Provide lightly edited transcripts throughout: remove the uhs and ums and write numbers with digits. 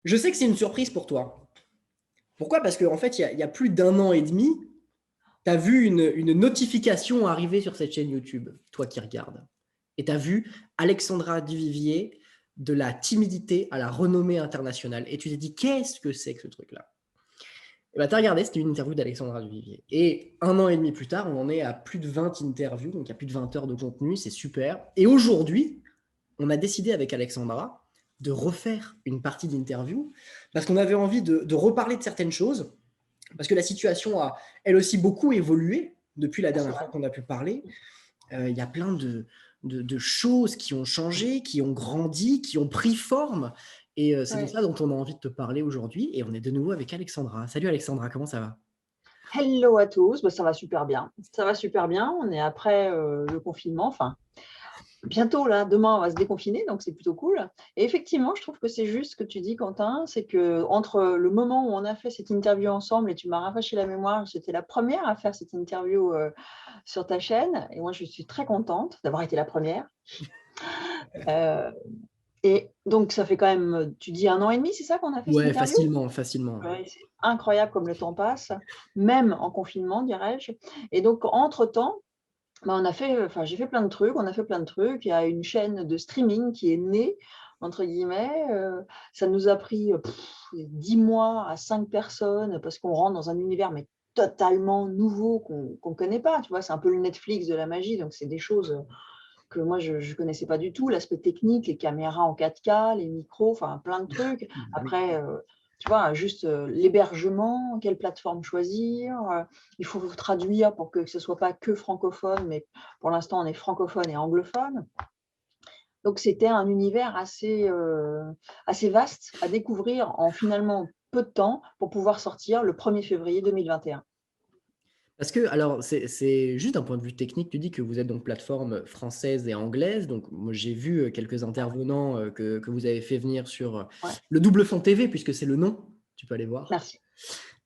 Je sais que c'est une surprise pour toi. Pourquoi? Parce qu'en fait, il y a plus d'un an et demi, tu as vu une notification arriver sur cette chaîne YouTube, toi qui regardes. Et tu as vu Alexandra Duvivier, de la timidité à la renommée internationale. Et tu t'es dit, qu'est-ce que c'est que ce truc-là? Et bah, tu as regardé, c'était une interview d'Alexandra Duvivier. Et un an et demi plus tard, on en est à plus de 20 interviews, donc il y a plus de 20 heures de contenu, c'est super. Et aujourd'hui, on a décidé avec Alexandra de refaire une partie d'interview parce qu'on avait envie de reparler de certaines choses, parce que la situation a, elle aussi, beaucoup évolué depuis la Ah, c'est dernière vrai. fois qu'on a pu parler. Il y a plein de choses qui ont changé, qui ont grandi, qui ont pris forme. Et c'est de Ouais. ça dont on a envie de te parler aujourd'hui. Et on est de nouveau avec Alexandra. Salut Alexandra, comment ça va? Hello à tous, bah, ça va super bien. Ça va super bien. On est après le confinement, enfin bientôt là, demain on va se déconfiner, donc c'est plutôt cool. Et effectivement, je trouve que c'est juste ce que tu dis, Quentin, c'est que entre le moment où on a fait cette interview ensemble et tu m'as rafraîchi la mémoire, j'étais la première à faire cette interview sur ta chaîne, et moi je suis très contente d'avoir été la première. Euh, et donc ça fait quand même, tu dis un an et demi, c'est ça qu'on a fait cette Ouais, interview? facilement, facilement. Ouais, c'est incroyable comme le temps passe, même en confinement, dirais-je. Et donc, entre-temps, bah, j'ai fait plein de trucs, on a fait plein de trucs. Il y a une chaîne de streaming qui est née, entre guillemets. Ça nous a pris 10 mois à 5 personnes parce qu'on rentre dans un univers mais totalement nouveau qu'on ne connaît pas. Tu vois, c'est un peu le Netflix de la magie. Donc, c'est des choses que moi, je ne connaissais pas du tout. L'aspect technique, les caméras en 4K, les micros, enfin plein de trucs. Bah oui. Après, tu vois, juste l'hébergement, quelle plateforme choisir. Il faut traduire pour que ce ne soit pas que francophone, mais pour l'instant, on est francophone et anglophone. Donc, c'était un univers assez vaste à découvrir en finalement peu de temps pour pouvoir sortir le 1er février 2021. Parce que, alors, c'est juste d'un point de vue technique, tu dis que vous êtes donc plateforme française et anglaise. Donc, moi, j'ai vu quelques intervenants que vous avez fait venir sur Ouais, le Double Fond TV, puisque c'est le nom, tu peux aller voir. merci.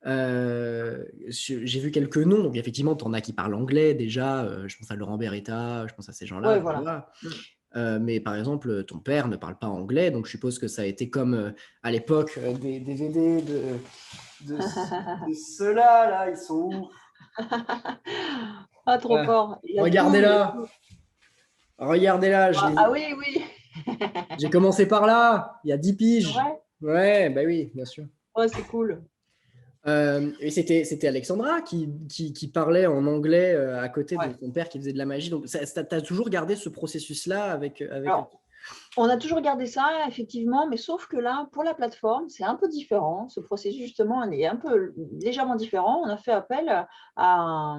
J'ai vu quelques noms, donc effectivement, tu en as qui parlent anglais déjà. Je pense à Laurent Beretta, je pense à ces Ouais, gens-là. voilà. Voilà. Mm. Mais par exemple, ton père ne parle pas anglais, donc je suppose que ça a été comme à l'époque des DVD de, de ceux-là, là, ils sont où? Ah, trop Ah, fort. Il y a tout, il y a regardez-là, tout. regardez-là, Ah, ah oui, oui. j'ai commencé par là, il y a 10 C'est piges. vrai? Ouais, bah oui, bien sûr. Ouais, c'est cool. Et c'était Alexandra qui parlait en anglais à côté de Ouais. son père qui faisait de la magie. Donc, tu as toujours gardé ce processus-là avec. Alors, on a toujours gardé ça, effectivement, mais sauf que là, pour la plateforme, c'est un peu différent. Ce processus, justement, est un peu légèrement différent. On a fait appel à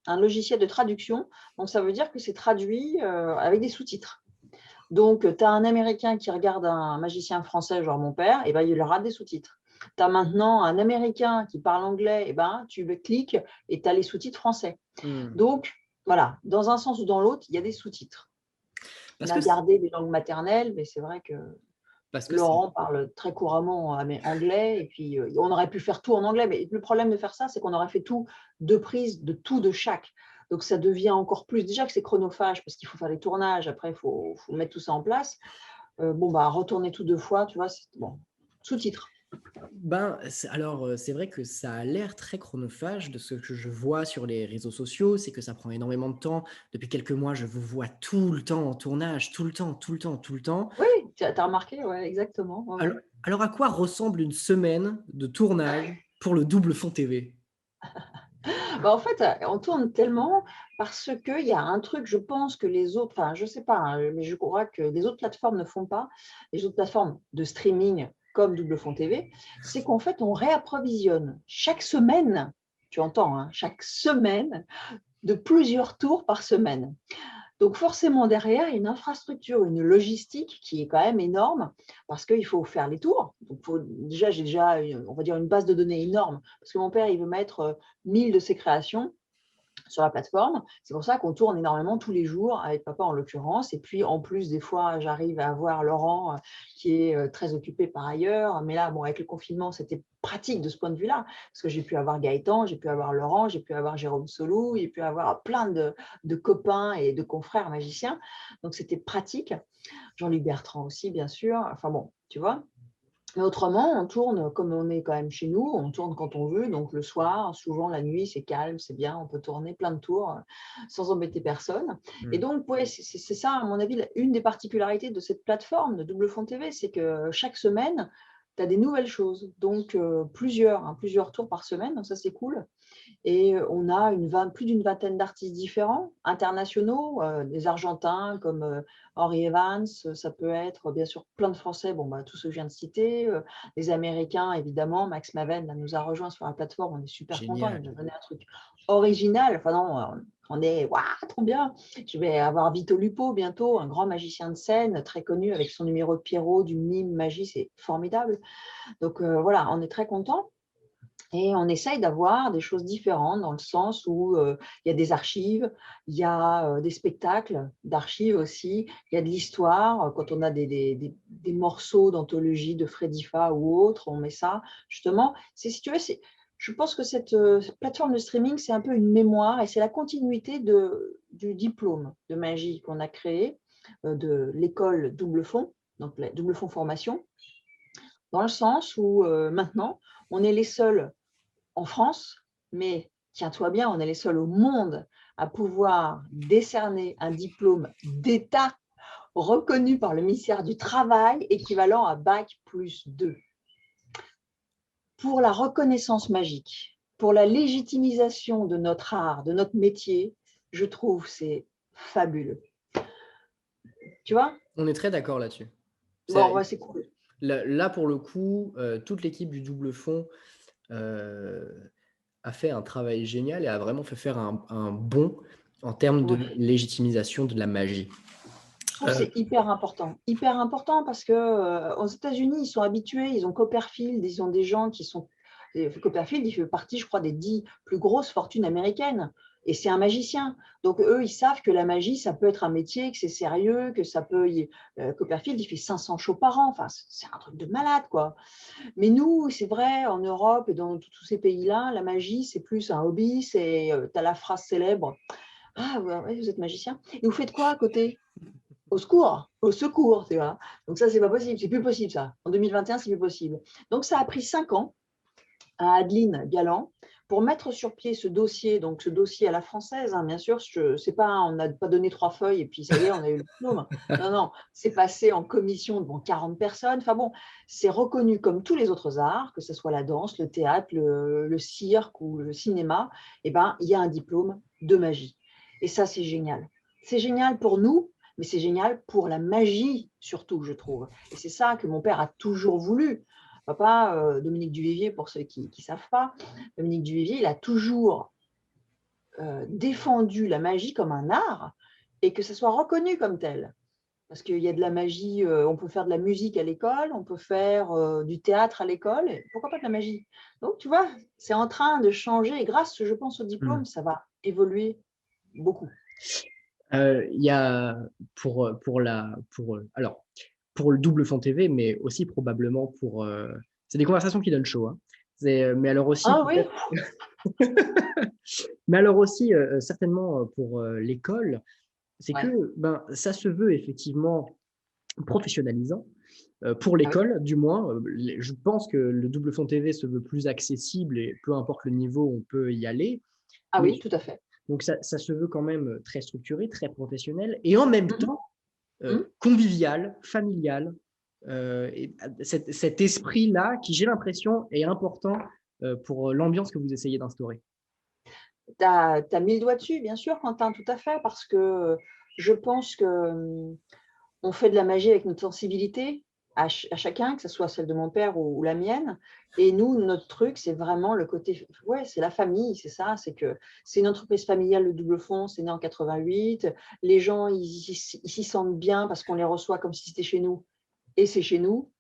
un logiciel de traduction. Donc, ça veut dire que c'est traduit avec des sous-titres. Donc, tu as un Américain qui regarde un magicien français, genre mon père, et ben, il aura des sous-titres. Tu as maintenant un Américain qui parle anglais, et ben, tu cliques et tu as les sous-titres français. Hmm. Donc, voilà, dans un sens ou dans l'autre, il y a des sous-titres. On Parce que a gardé des langues maternelles, mais c'est vrai que parce que c'est Laurent parle très couramment anglais, et puis on aurait pu faire tout en anglais, mais le problème de faire ça, c'est qu'on aurait fait tout, deux prises de tout de chaque. Donc ça devient encore plus, déjà que c'est chronophage, parce qu'il faut faire les tournages, après il faut mettre tout ça en place. Bon, bah, retourner tout deux fois, tu vois, c'est bon. Sous-titres. Ben, alors, c'est vrai que ça a l'air très chronophage de ce que je vois sur les réseaux sociaux, c'est que ça prend énormément de temps. Depuis quelques mois, je vous vois tout le temps en tournage, tout le temps, tout le temps, tout le temps. Oui, tu as remarqué, ouais, exactement. Ouais, Alors, ouais. alors, à quoi ressemble une semaine de tournage pour le Double Fond TV? Bah, en fait, on tourne tellement parce qu'il y a un truc, je pense que les autres, enfin, je sais pas, hein, mais je crois que les autres plateformes ne font pas, les autres plateformes de streaming comme Double Fond TV, c'est qu'en fait, on réapprovisionne chaque semaine, tu entends, hein, chaque semaine, de plusieurs tours par semaine. Donc forcément, derrière, il y a une infrastructure, une logistique qui est quand même énorme parce qu'il faut faire les tours. Donc, j'ai déjà, on va dire, une base de données énorme parce que mon père, il veut mettre 1000 de ses créations sur la plateforme. C'est pour ça qu'on tourne énormément tous les jours, avec papa en l'occurrence. Et puis, en plus, des fois, j'arrive à avoir Laurent qui est très occupé par ailleurs. Mais là, bon, avec le confinement, c'était pratique de ce point de vue-là, parce que j'ai pu avoir Gaëtan, j'ai pu avoir Laurent, j'ai pu avoir Jérôme Solou, j'ai pu avoir plein de copains et de confrères magiciens. Donc, c'était pratique. Jean-Luc Bertrand aussi, bien sûr. Enfin bon, tu vois. Mais autrement, on tourne comme on est quand même chez nous, on tourne quand on veut, donc le soir, souvent la nuit, c'est calme, c'est bien, on peut tourner plein de tours sans embêter personne. Et Mm. donc, ouais, c'est ça, à mon avis, une des particularités de cette plateforme de Double Fond TV, c'est que chaque semaine, tu as des nouvelles choses, donc plusieurs tours par semaine, donc ça c'est cool. Et on a plus d'une vingtaine d'artistes différents, internationaux, des Argentins comme Henry Evans, ça peut être bien sûr plein de Français, bon, bah, tous ceux que je viens de citer, les Américains évidemment, Max Maven là, nous a rejoint sur la plateforme, on est super contents, il Génial. nous a donné un truc original, enfin non, on est waouh, trop bien. Je vais avoir Vito Lupo bientôt, un grand magicien de scène, très connu avec son numéro de Pierrot, du mime, magie, c'est formidable. Donc voilà, on est très contents. Et on essaye d'avoir des choses différentes dans le sens où il y a des archives, il y a des spectacles d'archives aussi, il y a de l'histoire. Quand on a des morceaux d'anthologie de Freddifa ou autre, on met ça. Justement, si tu veux, je pense que cette plateforme de streaming, c'est un peu une mémoire et c'est la continuité du diplôme de magie qu'on a créé de l'école Double Fond, donc la Double Fond Formation, dans le sens où maintenant, on est les seuls en France, mais tiens-toi bien, on est les seuls au monde à pouvoir décerner un diplôme d'État reconnu par le ministère du Travail, équivalent à Bac+2. Pour la reconnaissance magique, pour la légitimisation de notre art, de notre métier, je trouve c'est fabuleux. Tu vois? On est très d'accord là-dessus. Bon, ouais, c'est cool. Là, pour le coup, toute l'équipe du Double Fond a fait un travail génial et a vraiment fait faire un bond en termes de Oui. légitimisation de la magie. Je trouve que c'est hyper important parce que aux États-Unis, ils sont habitués, ils ont Copperfield, ils ont des gens qui sont. Copperfield, il fait partie, je crois, des 10 plus grosses fortunes américaines. Et c'est un magicien. Donc, eux, ils savent que la magie, ça peut être un métier, que c'est sérieux, que ça peut. Copperfield, il fait 500 shows par an. Enfin, c'est un truc de malade, quoi. Mais nous, c'est vrai, en Europe et dans tous ces pays-là, la magie, c'est plus un hobby. Tu as la phrase célèbre. Ah, ouais, vous êtes magicien. Et vous faites quoi à côté? Au secours, tu vois. Donc ça, c'est pas possible, c'est plus possible ça. En 2021, c'est plus possible. Donc ça a pris 5 ans à Adeline Galland pour mettre sur pied ce dossier, donc ce dossier à la française, hein, bien sûr, c'est pas, on n'a pas donné 3 feuilles et puis ça y est, on a eu le diplôme. Non, non, c'est passé en commission devant 40 personnes. Enfin bon, c'est reconnu comme tous les autres arts, que ce soit la danse, le théâtre, le cirque ou le cinéma, eh ben, il y a un diplôme de magie. Et ça, c'est génial. C'est génial pour nous, mais c'est génial pour la magie surtout, je trouve. Et c'est ça que mon père a toujours voulu. Papa, Dominique Duvivier, pour ceux qui ne savent pas, Dominique Duvivier, il a toujours défendu la magie comme un art et que ça soit reconnu comme tel. Parce qu'il y a de la magie, on peut faire de la musique à l'école, on peut faire du théâtre à l'école, et pourquoi pas de la magie? Donc, tu vois, c'est en train de changer et grâce, je pense, au diplôme, ça va évoluer beaucoup. Il y a alors, pour le Double Fond TV, mais aussi probablement c'est des conversations qui donnent chaud, hein. Mais alors aussi Ah oui, mais alors aussi certainement pour l'école, c'est ouais. que ben, ça se veut effectivement professionnalisant pour Ah oui. l'école, du moins. Je pense que le Double Fond TV se veut plus accessible et peu importe le niveau, on peut y aller. Ah Mais oui, tout à fait. donc ça se veut quand même très structuré, très professionnel et en même Mhm. temps Mhm. convivial, familial. Et cet esprit-là qui, j'ai l'impression, est important pour l'ambiance que vous essayez d'instaurer. Tu as mis le doigt dessus, bien sûr, Quentin, tout à fait, parce que je pense que on fait de la magie avec notre sensibilité à chacun, que ce soit celle de mon père ou la mienne. Et nous, notre truc, c'est vraiment le côté, ouais, c'est la famille, c'est ça, c'est que c'est une entreprise familiale, le Double Fond, c'est né en 88. Les gens, ils s'y sentent bien parce qu'on les reçoit comme si c'était chez nous. Et c'est chez nous.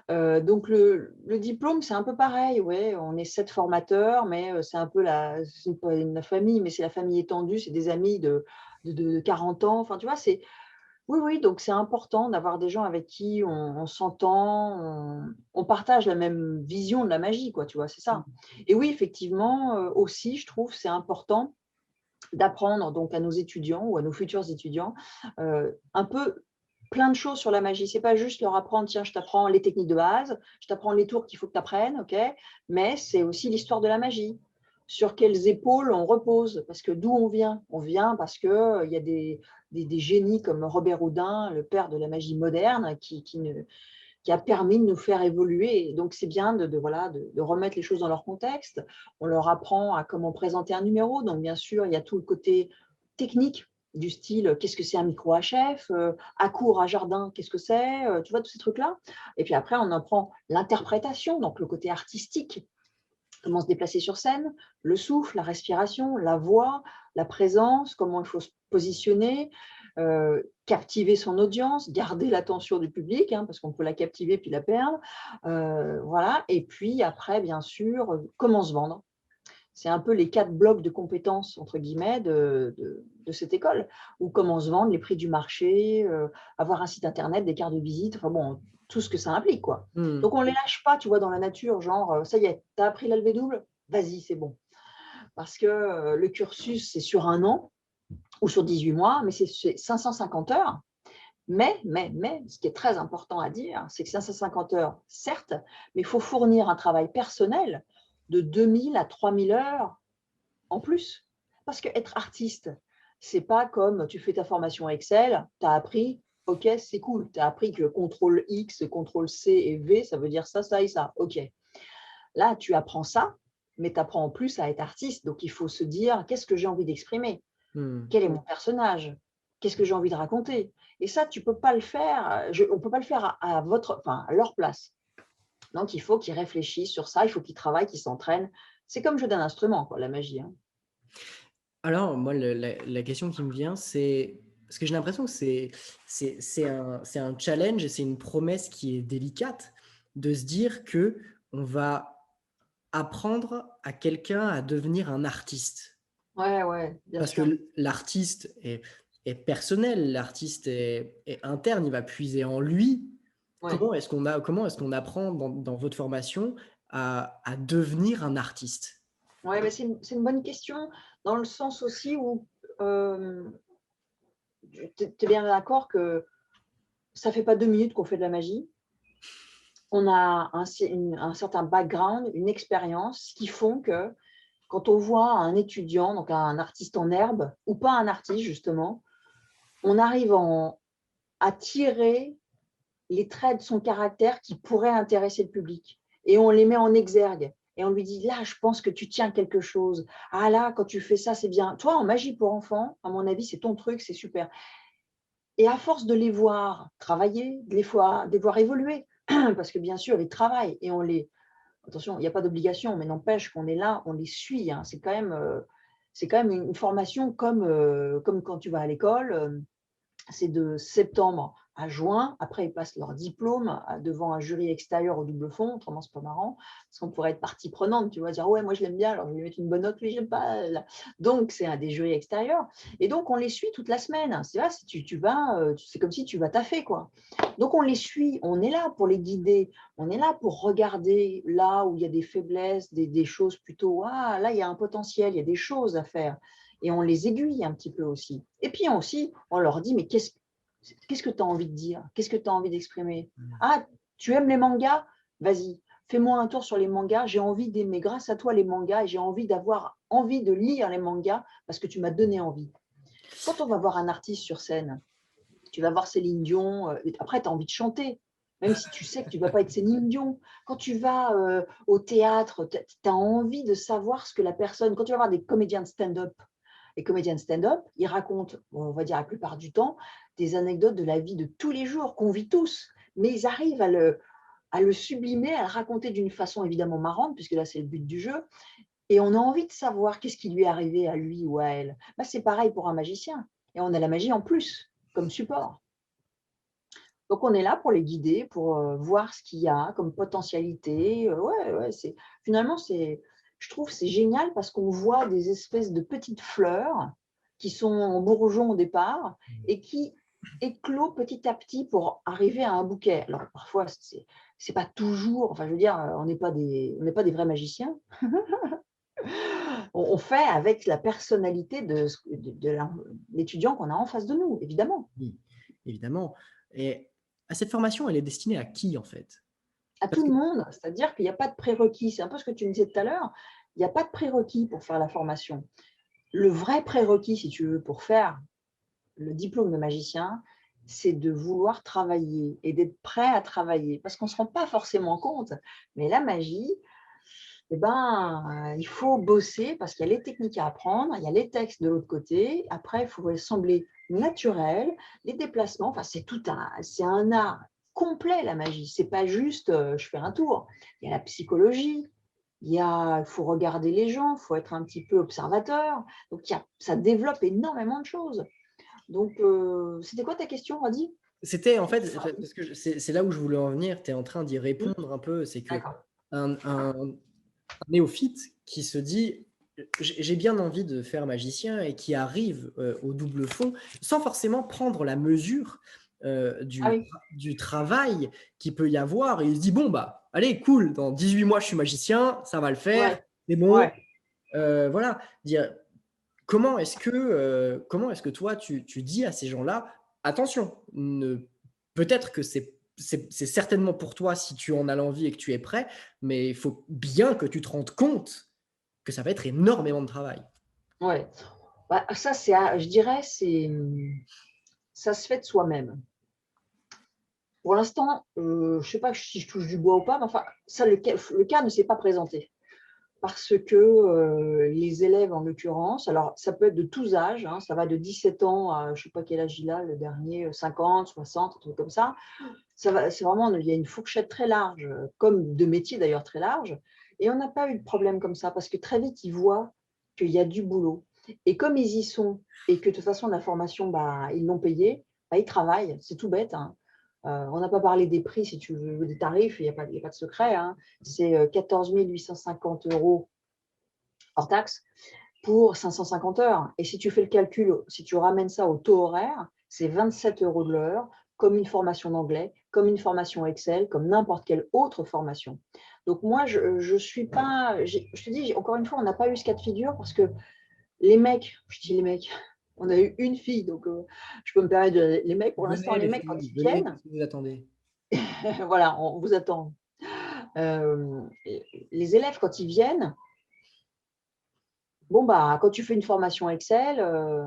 Donc le diplôme, c'est un peu pareil, ouais, on est 7 formateurs, mais c'est un peu c'est pas la famille, mais c'est la famille étendue, c'est des amis de 40 ans. Enfin, tu vois, oui, oui, donc c'est important d'avoir des gens avec qui on s'entend, on partage la même vision de la magie, quoi, tu vois, c'est ça. Et oui, effectivement, aussi, je trouve, c'est important d'apprendre donc à nos étudiants ou à nos futurs étudiants un peu plein de choses sur la magie. C'est pas juste leur apprendre, tiens, je t'apprends les techniques de base, je t'apprends les tours qu'il faut que tu apprennes, ok, mais c'est aussi l'histoire de la magie. Sur quelles épaules on repose, parce que d'où on vient? On vient parce qu'il y a des génies comme Robert Houdin, le père de la magie moderne, qui a permis de nous faire évoluer. Et donc, c'est bien voilà, de remettre les choses dans leur contexte. On leur apprend à comment présenter un numéro. Donc, bien sûr, il y a tout le côté technique du style qu'est-ce que c'est un micro HF, à court, à jardin, qu'est-ce que c'est, tu vois, tous ces trucs-là. Et puis après, on apprend l'interprétation, donc le côté artistique, comment se déplacer sur scène, le souffle, la respiration, la voix, la présence, comment il faut se positionner, captiver son audience, garder l'attention du public, hein, parce qu'on peut la captiver puis la perdre. Voilà. Et puis après, bien sûr, comment se vendre. C'est un peu les 4 blocs de compétences, entre guillemets, de cette école, ou comment se vendre, les prix du marché, avoir un site internet, des cartes de visite, enfin bon, tout ce que ça implique, quoi. Hmm. Donc on ne les lâche pas, tu vois, dans la nature, genre, ça y est, tu as appris l'alvé double, vas-y, c'est bon. Parce que le cursus, c'est sur 1 an ou sur 18 mois, mais c'est 550 heures. Mais, ce qui est très important à dire, c'est que 550 heures, certes, mais il faut fournir un travail personnel de 2000 à 3000 heures en plus. Parce qu'être artiste, c'est pas comme tu fais ta formation Excel, tu as appris, ok, c'est cool, tu as appris que CTRL X, CTRL C et V, ça veut dire ça, ça et ça, ok. Là, tu apprends ça, mais tu apprends en plus à être artiste. Donc, il faut se dire, qu'est-ce que j'ai envie d'exprimer? Hmm. Quel est mon personnage? Qu'est-ce que j'ai envie de raconter? Et ça, tu peux pas le faire, on ne peut pas le faire à leur place. Donc, il faut qu'ils réfléchissent sur ça, il faut qu'ils travaillent, qu'ils s'entraînent. C'est comme jouer d'un instrument, quoi, la magie, hein. Alors, moi, la question qui me vient, c'est… Parce que j'ai l'impression que c'est un challenge et c'est une promesse qui est délicate de se dire que on va apprendre à quelqu'un à devenir un artiste. Ouais, bien Parce sûr. que l'artiste est personnel, l'artiste est interne, il va puiser en lui. Ouais. Comment est-ce qu'on apprend dans votre formation à devenir un artiste? Ouais, mais c'est une bonne question dans le sens aussi où tu es bien d'accord que ça fait pas 2 minutes qu'on fait de la magie. On a un certain background, une expérience qui font que quand on voit un étudiant, donc un artiste en herbe, ou pas un artiste justement, on arrive à tirer les traits de son caractère qui pourraient intéresser le public. Et on les met en exergue. Et on lui dit, là, je pense que tu tiens quelque chose. Ah là, quand tu fais ça, c'est bien. Toi, en magie pour enfants, à mon avis, c'est ton truc, c'est super. Et à force de les voir travailler, de les voir évoluer, parce que bien sûr, ils travaillent et attention, il n'y a pas d'obligation, mais n'empêche qu'on est là, on les suit, hein. C'est quand même une formation comme quand tu vas à l'école. C'est de septembre à juin. Après, ils passent leur diplôme devant un jury extérieur au double fond. Autrement, c'est pas marrant. Parce qu'on pourrait être partie prenante, tu vois, dire ouais, moi je l'aime bien, alors je vais lui mettre une bonne note, lui, j'aime pas. Donc, c'est un des jurys extérieurs. Et donc, on les suit toute la semaine. C'est là, si tu vas, c'est comme si tu vas taffer, quoi. Donc, on les suit, on est là pour les guider, on est là pour regarder là où il y a des faiblesses, des choses plutôt, ah, là, il y a un potentiel, il y a des choses à faire. Et on les aiguille un petit peu aussi. Et puis aussi, on leur dit, mais qu'est-ce que tu as envie de dire? Qu'est-ce que tu as envie d'exprimer? Ah, tu aimes les mangas? Vas-y, fais-moi un tour sur les mangas. J'ai envie d'aimer grâce à toi les mangas et j'ai envie d'avoir envie de lire les mangas parce que tu m'as donné envie. Quand on va voir un artiste sur scène, tu vas voir Céline Dion, après, tu as envie de chanter. Même si tu sais que tu ne vas pas être Céline Dion. Quand tu vas au théâtre, tu as envie de savoir ce que la personne… Quand tu vas voir des comédiens de stand-up, les comédiens de stand-up, ils racontent, on va dire la plupart du temps, des anecdotes de la vie de tous les jours qu'on vit tous. Mais ils arrivent à le sublimer, à le raconter d'une façon évidemment marrante, puisque là, c'est le but du jeu. Et on a envie de savoir qu'est-ce qui lui est arrivé à lui ou à elle. Bah, c'est pareil pour un magicien. Et on a la magie en plus, comme support. Donc, on est là pour les guider, pour voir ce qu'il y a comme potentialité. Ouais, finalement, je trouve que c'est génial parce qu'on voit des espèces de petites fleurs qui sont en bourgeon au départ et qui éclosent petit à petit pour arriver à un bouquet. Alors, parfois, c'est pas toujours, enfin, je veux dire, on n'est pas des vrais magiciens. On fait avec la personnalité de l'étudiant qu'on a en face de nous, évidemment. Oui, évidemment. Et cette formation, elle est destinée à qui, en fait? À Parce tout que le monde, c'est-à-dire qu'il n'y a pas de prérequis. C'est un peu ce que tu me disais tout à l'heure. Il n'y a pas de prérequis pour faire la formation. Le vrai prérequis, si tu veux, pour faire le diplôme de magicien, c'est de vouloir travailler et d'être prêt à travailler. Parce qu'on ne se rend pas forcément compte, mais la magie, eh ben, il faut bosser parce qu'il y a les techniques à apprendre, il y a les textes de l'autre côté. Après, il faut sembler naturel, les déplacements. Enfin, c'est un art complet, la magie. C'est pas juste je fais un tour. Il y a la psychologie, il faut regarder les gens, il faut être un petit peu observateur. Donc, ça développe énormément de choses. Donc, c'était quoi ta question, Radi? c'était en fait, parce que c'est là où je voulais en venir, tu es en train d'y Hmm. répondre un peu, c'est que D'accord. un néophyte qui se dit j'ai bien envie de faire magicien et qui arrive au double fond sans forcément prendre la mesure Ah oui, du travail qu'il peut y avoir et il se dit bon bah allez cool, dans 18 mois je suis magicien, ça va le faire, ouais, c'est bon. ouais. Voilà, dire comment est-ce que toi tu dis à ces gens-là attention, peut-être que c'est certainement pour toi si tu en as l'envie et que tu es prêt, mais il faut bien que tu te rendes compte que ça va être énormément de travail. Ouais. Bah, ça, je dirais, ça se fait de soi-même. Pour l'instant, je ne sais pas si je touche du bois ou pas, mais enfin, ça, le cas ne s'est pas présenté. Parce que les élèves, en l'occurrence, alors ça peut être de tous âges, hein, ça va de 17 ans à, je ne sais pas quel âge il a, le dernier, 50, 60, un truc comme ça. C'est vraiment, il y a une fourchette très large, comme de métiers d'ailleurs très large. Et on n'a pas eu de problème comme ça, parce que très vite, ils voient qu'il y a du boulot. Et comme ils y sont, et que de toute façon, la formation, bah, ils l'ont payé, bah, ils travaillent, c'est tout bête, hein. On n'a pas parlé des prix, si tu veux, des tarifs, il y a pas de secret, hein. C'est 14 850 € hors taxe pour 550 heures. Et si tu fais le calcul, si tu ramènes ça au taux horaire, c'est 27 € de l'heure, comme une formation d'anglais, comme une formation Excel, comme n'importe quelle autre formation. Donc moi, je suis pas, je te dis, encore une fois, on n'a pas eu ce cas de figure parce que les mecs, je dis les mecs, on a eu une fille, donc je peux me permettre de les mecs, pour l'instant, Venez les les mecs, quand filles, ils venez, viennent, qu'est-ce que vous attendez? voilà, on vous attend. Euh, les élèves, quand ils viennent, bon, bah, quand tu fais une formation Excel,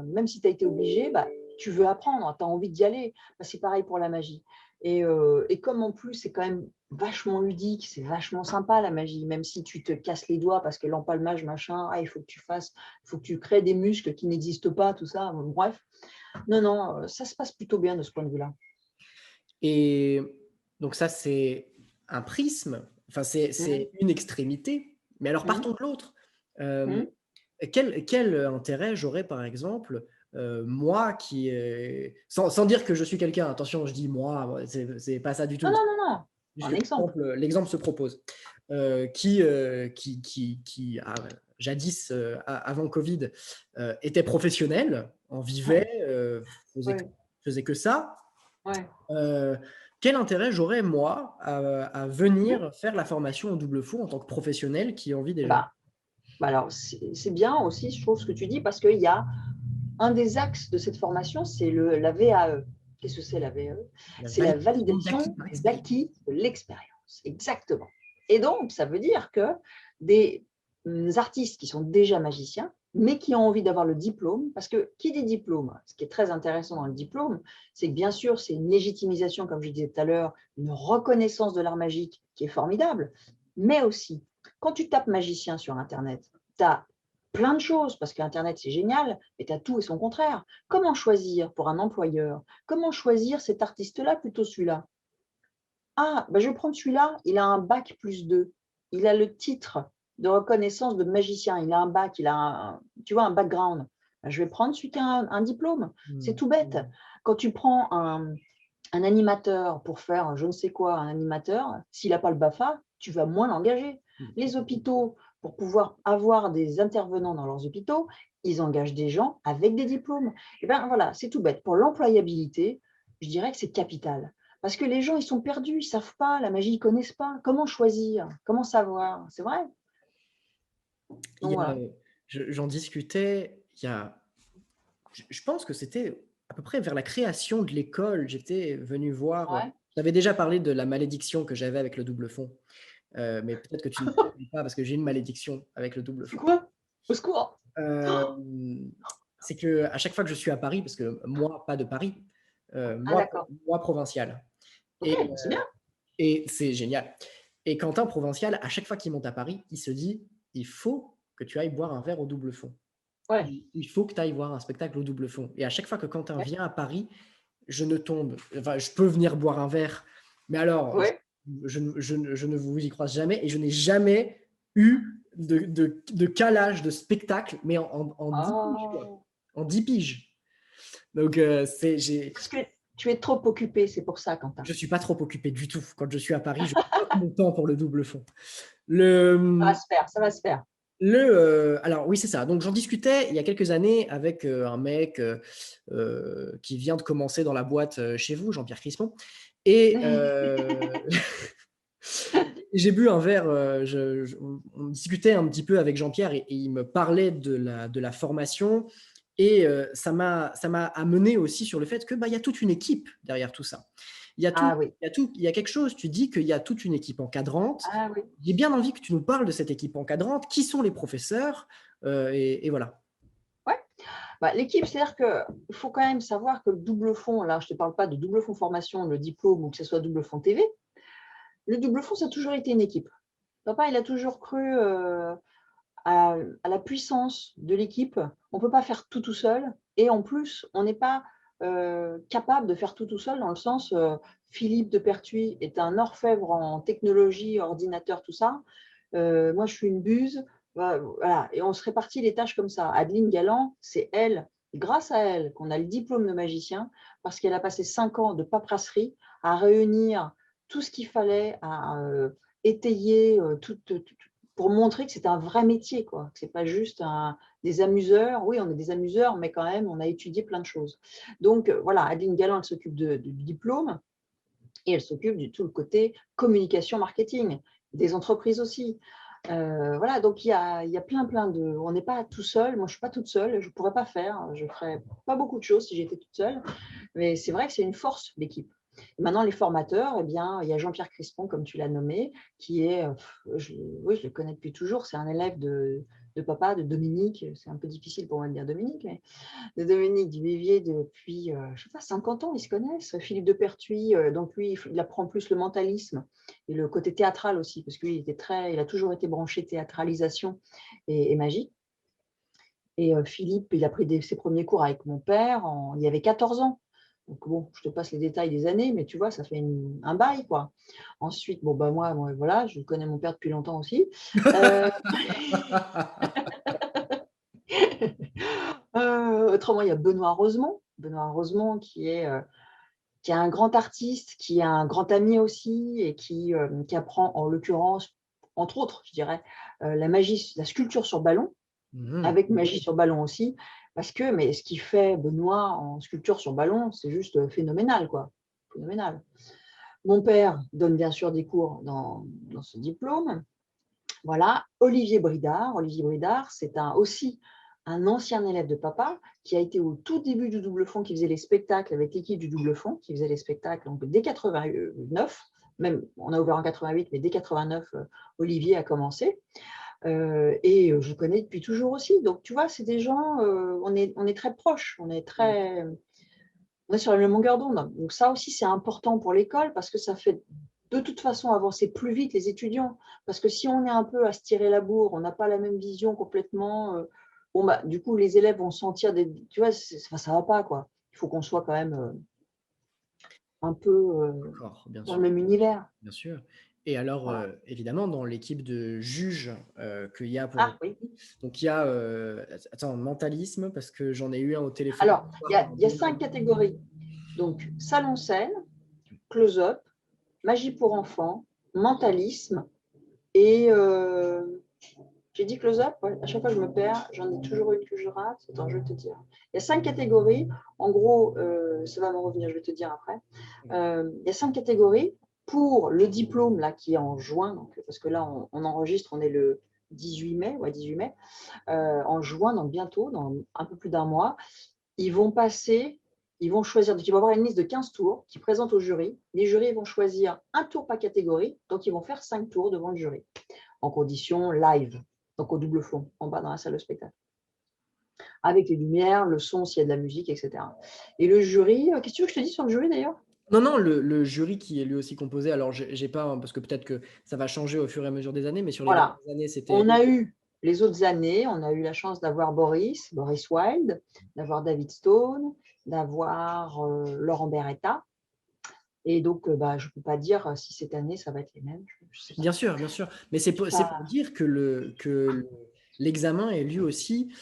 même si tu as été obligé, bah, tu veux apprendre, tu as envie d'y aller. Bah, c'est pareil pour la magie. Et comme en plus, c'est quand même vachement ludique, c'est vachement sympa la magie, même si tu te casses les doigts parce que l'empalmage, machin, il faut que tu fasses, il faut que tu crées des muscles qui n'existent pas, tout ça. Bref, non, non, ça se passe plutôt bien de ce point de vue-là. Et donc ça, c'est un prisme, enfin Mmh, c'est une extrémité, mais alors mmh, partons de l'autre. Euh, mmh. quel intérêt j'aurais, par exemple, moi sans dire que je suis quelqu'un, attention, je dis moi, c'est pas ça du Non, tout. non, non, non, Juste un que exemple. l'exemple se propose. Qui jadis, avant Covid, était professionnel, en Ouais, vivait, faisait, ouais, faisait que ça. ouais. Euh, Quel intérêt j'aurais, moi, à Mmh. venir faire la formation au double fond en tant que professionnel qui en vit déjà? Bah, alors, c'est bien aussi, je trouve, ce que tu dis, parce qu'il y a un des axes de cette formation, c'est la VAE. Qu'est-ce que c'est la VAE? La C'est la validation d'acquis validation par expérience. d'acquis de l'expérience. Exactement. Et donc, ça veut dire que des artistes qui sont déjà magiciens, mais qui ont envie d'avoir le diplôme, parce que qui dit diplôme, ce qui est très intéressant dans le diplôme, c'est que bien sûr, c'est une légitimisation, comme je disais tout à l'heure, une reconnaissance de l'art magique qui est formidable, mais aussi, quand tu tapes magicien sur Internet, tu as plein de choses, parce qu'Internet, c'est génial, mais tu as tout et son contraire. Comment choisir pour un employeur? Comment choisir cet artiste-là plutôt celui-là? Ah, bah, je vais prendre celui-là, il a un bac plus 2. Il a le titre de reconnaissance de magicien. Il a un bac, il a tu vois, un background. Bah, je vais prendre celui qui a un diplôme. C'est Hmm. tout bête. Quand tu prends un animateur pour faire je ne sais quoi, un animateur, s'il n'a pas le BAFA, tu vas moins l'engager. Les hôpitaux, pour pouvoir avoir des intervenants dans leurs hôpitaux, ils engagent des gens avec des diplômes. Et bien voilà, c'est tout bête. Pour l'employabilité, je dirais que c'est capital. Parce que les gens, ils sont perdus, ils ne savent pas, la magie, ils ne connaissent pas. Comment choisir? Comment savoir? C'est vrai? Il Donc y a, voilà. j'en discutais, je pense que c'était à peu près vers la création de l'école, j'étais venu voir, Ouais. j'avais déjà parlé de la malédiction que j'avais avec le double fond, mais peut-être que tu ne sais pas parce que j'ai une malédiction avec le double C'est fond. quoi? Au secours! Hem, c'est qu'à chaque fois que je suis à Paris, parce que moi, pas de Paris, Ah d'accord. moi provincial OK, et bah, c'est bien. c'est génial et Quentin provincial, à chaque fois qu'il monte à Paris, il se dit: «Il faut que tu ailles boire un verre au double fond. Ouais. Il faut que tu ailles voir un spectacle au double fond» et à chaque fois que Quentin Ouais. vient à Paris, je ne tombe enfin, je peux venir boire un verre, mais alors Ouais. je ne vous y croise jamais et je n'ai jamais eu de calage de spectacle, mais en 10 piges, quoi. Oh! En 10 piges. Donc, c'est j'ai Parce que tu es trop occupé, c'est pour ça, Quentin. je suis pas trop occupé du tout. Quand je suis à Paris, je bloque mon temps pour le double fond. Le, Ça va se faire, ça va se faire. alors oui, c'est ça. Donc j'en discutais il y a quelques années avec, un mec, qui vient de commencer dans la boîte, chez vous, Jean-Pierre Crispon et j'ai bu un verre, on discutait un petit peu avec Jean-Pierre et il me parlait de la formation et ça m'a amené aussi sur le fait que, bah, il y a toute une équipe derrière tout ça. Ah oui, Il y a quelque chose, tu dis qu'il y a toute une équipe encadrante. ah oui. J'ai bien envie que tu nous parles de cette équipe encadrante. Qui sont les professeurs? Et voilà. Ouais. Bah, l'équipe, c'est-à-dire qu'il faut quand même savoir que le double fond, là, je ne te parle pas de double fond formation, le diplôme ou que ce soit double fond TV. Le double fond, ça a toujours été une équipe. Papa, il a toujours cru à la puissance de l'équipe. On ne peut pas faire tout tout seul. Et en plus, on n'est pas capable de faire tout tout seul dans le sens, Philippe de Pertuis est un orfèvre en technologie, ordinateur, tout ça. Moi, je suis une buse. Voilà. Et on se répartit les tâches comme ça. Adeline Galland, c'est elle, grâce à elle, qu'on a le diplôme de magicien, parce qu'elle a passé 5 ans de paperasserie à réunir tout ce qu'il fallait, à étayer pour montrer que c'est un vrai métier, quoi. Que c'est pas juste des amuseurs. Oui, on est des amuseurs, mais quand même, on a étudié plein de choses. Donc, voilà, Adeline Galland, elle s'occupe du diplôme et elle s'occupe du tout le côté communication, marketing, des entreprises aussi. Voilà, donc il y a plein de. On n'est pas tout seul. Moi, je ne suis pas toute seule. Je ne pourrais pas faire. Je ne ferais pas beaucoup de choses si j'étais toute seule. Mais c'est vrai que c'est une force, l'équipe. Et maintenant, les formateurs, eh bien, il y a Jean-Pierre Crispon, comme tu l'as nommé, qui est, oui, je le connais depuis toujours. C'est un élève de papa, de Dominique. C'est un peu difficile pour moi de dire Dominique, mais de Dominique Duvivier depuis, je sais pas, 50 ans, ils se connaissent. Philippe de Pertuis, donc lui, il apprend plus le mentalisme et le côté théâtral aussi, parce qu'il il a toujours été branché théâtralisation et magie. Et Philippe, il a pris ses premiers cours avec mon père, il y avait 14 ans. Donc bon, je te passe les détails des années, mais tu vois, ça fait un bail, quoi. Ensuite, bon, bah moi, voilà, je connais mon père depuis longtemps aussi. Euh, autrement, il y a Benoît Rosemont. Benoît Rosemont qui est un grand artiste, qui est un grand ami aussi et qui apprend, en l'occurrence, entre autres, je dirais, la magie, la sculpture sur ballon, Mmh. avec magie sur ballon aussi, parce que mais ce qu'il fait, Benoît, en sculpture sur ballon, c'est juste phénoménal, quoi. Phénoménal. Mon père donne bien sûr des cours dans ce diplôme. Voilà, Olivier Bridard, c'est aussi un ancien élève de papa qui a été au tout début du double fond, qui faisait les spectacles avec l'équipe du double fond, qui faisait les spectacles donc, dès 89, même on a ouvert en 88, mais dès 89, Olivier a commencé. Et je connais depuis toujours aussi. Donc tu vois, c'est des gens, on est très proches, on est sur la même longueur d'onde. Donc ça aussi, c'est important pour l'école parce que ça fait de toute façon avancer plus vite les étudiants. Parce que si on est un peu à se tirer la bourre, on n'a pas la même vision complètement, bon, bah, du coup, les élèves vont sentir tu vois, ça va pas, quoi. Il faut qu'on soit quand même un peu D'accord, bien dans le sûr, même univers. bien sûr. Et alors, Voilà. évidemment, dans l'équipe de juges, qu'il y a pour Ah oui. donc il y a, attends, mentalisme parce que j'en ai eu un au téléphone Alors, ce soir pendant il y a 2 5 heures. catégories. Donc, salon scène, close-up, magie pour enfants, mentalisme et j'ai dit close-up, ouais. À chaque fois je me perds, j'en ai toujours une que je rate. Attends, je vais te dire. Il y a 5 catégories. En gros, ça va me revenir, je vais te dire après. Il y a 5 catégories. Pour le diplôme là, qui est en juin, donc, parce que là on enregistre, on est le 18 mai, ouais, 18 mai, en juin, donc bientôt, dans un peu plus d'un mois, ils vont passer ils vont choisir, donc ils vont avoir une liste de 15 tours qui présentent au jury. Les jurys vont choisir un tour par catégorie, donc ils vont faire 5 tours devant le jury, en condition live, donc au double fond, en bas dans la salle de spectacle, avec les lumières, le son, s'il y a de la musique, etc. Et le jury, qu'est-ce que tu veux que je te dise sur le jury d'ailleurs? Non, non, le jury qui est lui aussi composé, alors j'ai pas, hein, parce que peut-être que ça va changer au fur et à mesure des années, mais sur les Voilà, dernières années, c'était. on a eu les autres années, on a eu la chance d'avoir Boris Wilde, d'avoir David Stone, d'avoir Laurent Beretta. Et donc, je ne peux pas dire si cette année, ça va être les mêmes. Bien sûr, bien sûr. Mais c'est pour dire que l'examen est lui aussi